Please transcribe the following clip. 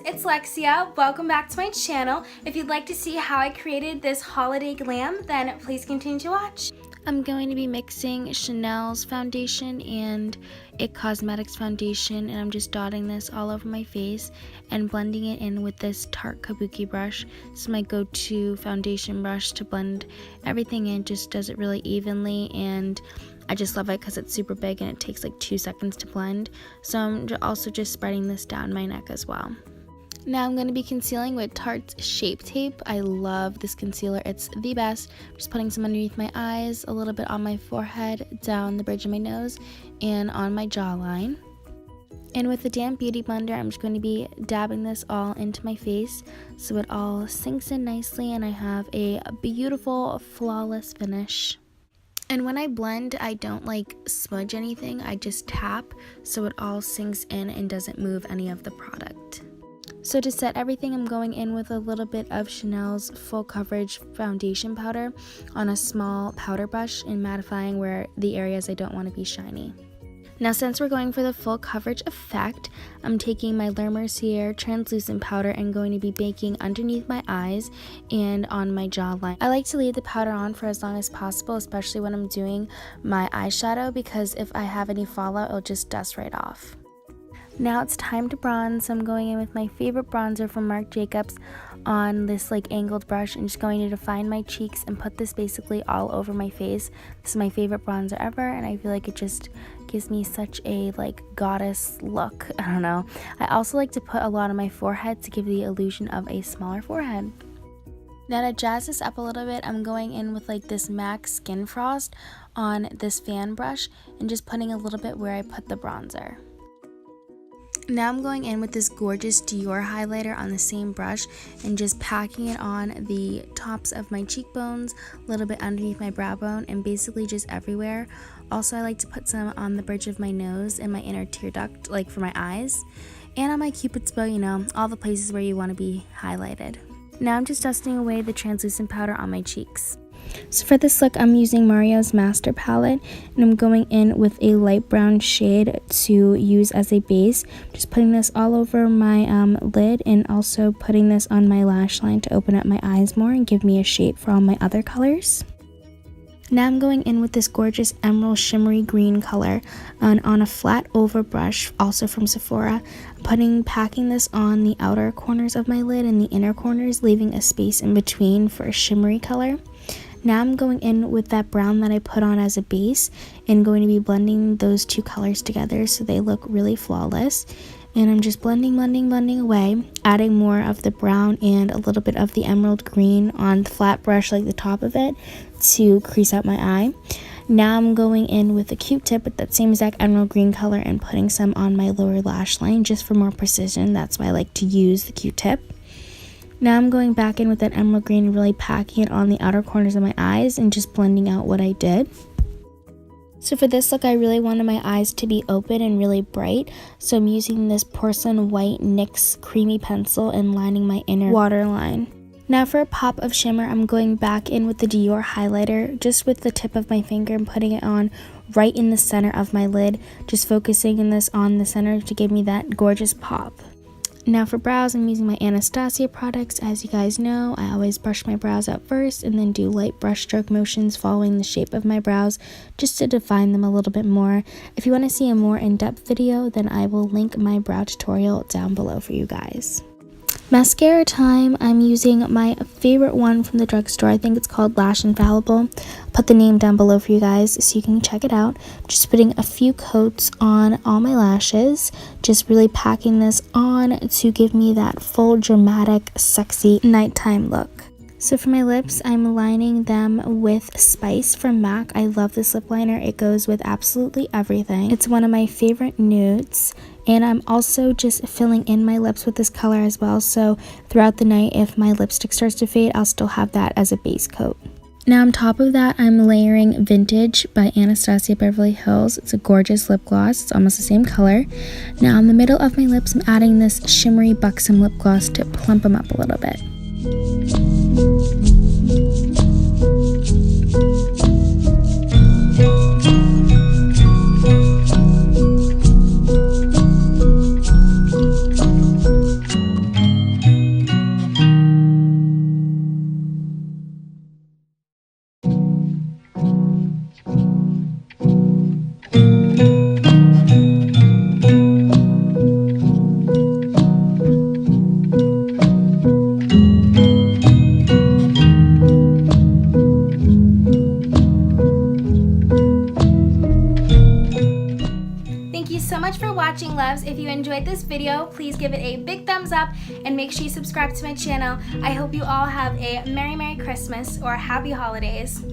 it's Lexia. Welcome back to my channel. If you'd like to see how I created this holiday glam, then please continue to watch. I'm going to be mixing Chanel's foundation and IT Cosmetics foundation, and I'm just dotting this all over my face and blending it in with this Tarte Kabuki brush. This is my go-to foundation brush to blend everything in, just does it really evenly, and I just love it because it's super big and it takes like 2 seconds to blend. So I'm also just spreading this down my neck as well. Now I'm going to be concealing with Tarte's Shape Tape. I love this concealer. It's the best. I'm just putting some underneath my eyes, a little bit on my forehead, down the bridge of my nose, and on my jawline. And with the damp beauty blender, I'm just going to be dabbing this all into my face so it all sinks in nicely and I have a beautiful, flawless finish. And when I blend, I don't like smudge anything, I just tap so it all sinks in and doesn't move any of the product. So to set everything, I'm going in with a little bit of Chanel's Full Coverage Foundation Powder on a small powder brush and mattifying where the areas I don't want to be shiny. Now since we're going for the full coverage effect, I'm taking my Le Mercier translucent powder and going to be baking underneath my eyes and on my jawline. I like to leave the powder on for as long as possible, especially when I'm doing my eyeshadow, because if I have any fallout, it'll just dust right off. Now it's time to bronze, so I'm going in with my favorite bronzer from Marc Jacobs on this like angled brush and just going to define my cheeks and put this basically all over my face. This is my favorite bronzer ever, and I feel like it just gives me such a like goddess look. I don't know. I also like to put a lot on my forehead to give the illusion of a smaller forehead. Now to jazz this up a little bit, I'm going in with like this MAC Skin Frost on this fan brush and just putting a little bit where I put the bronzer. Now I'm going in with this gorgeous Dior highlighter on the same brush and just packing it on the tops of my cheekbones, a little bit underneath my brow bone, and basically just everywhere. Also, I like to put some on the bridge of my nose and my inner tear duct, like for my eyes, and on my cupid's bow, you know, all the places where you want to be highlighted. Now I'm just dusting away the translucent powder on my cheeks. So for this look, I'm using Mario's Master Palette, and I'm going in with a light brown shade to use as a base. Just putting this all over my lid, and also putting this on my lash line to open up my eyes more and give me a shape for all my other colors. Now I'm going in with this gorgeous emerald shimmery green color on a flat over brush, also from Sephora. Packing this on the outer corners of my lid and the inner corners, leaving a space in between for a shimmery color. Now I'm going in with that brown that I put on as a base and going to be blending those two colors together so they look really flawless. And I'm just blending away, adding more of the brown and a little bit of the emerald green on the flat brush, like the top of it, to crease out my eye. Now I'm going in with a Q-tip with that same exact emerald green color and putting some on my lower lash line just for more precision. That's why I like to use the Q-tip. Now I'm going back in with that emerald green and really packing it on the outer corners of my eyes and just blending out what I did. So for this look, I really wanted my eyes to be open and really bright, so I'm using this porcelain white NYX creamy pencil and lining my inner waterline. Now for a pop of shimmer, I'm going back in with the Dior highlighter, just with the tip of my finger and putting it on right in the center of my lid, just focusing in this on the center to give me that gorgeous pop. Now for brows, I'm using my Anastasia products. As you guys know, I always brush my brows out first and then do light brush stroke motions following the shape of my brows just to define them a little bit more. If you want to see a more in-depth video, then I will link my brow tutorial down below for you guys. Mascara time. I'm using my favorite one from the drugstore. I think it's called Lash Infallible. I'll put the name down below for you guys so you can check it out. Just putting a few coats on all my lashes. Just really packing this on to give me that full dramatic, sexy nighttime look. So for my lips, I'm lining them with Spice from MAC. I love this lip liner. It goes with absolutely everything. It's one of my favorite nudes. And I'm also just filling in my lips with this color as well. So throughout the night, if my lipstick starts to fade, I'll still have that as a base coat. Now on top of that, I'm layering Vintage by Anastasia Beverly Hills. It's a gorgeous lip gloss. It's almost the same color. Now in the middle of my lips, I'm adding this shimmery buxom lip gloss to plump them up a little bit. watching, loves. If you enjoyed this video, please give it a big thumbs up and make sure you subscribe to my channel. I hope you all have a Merry Christmas or Happy Holidays.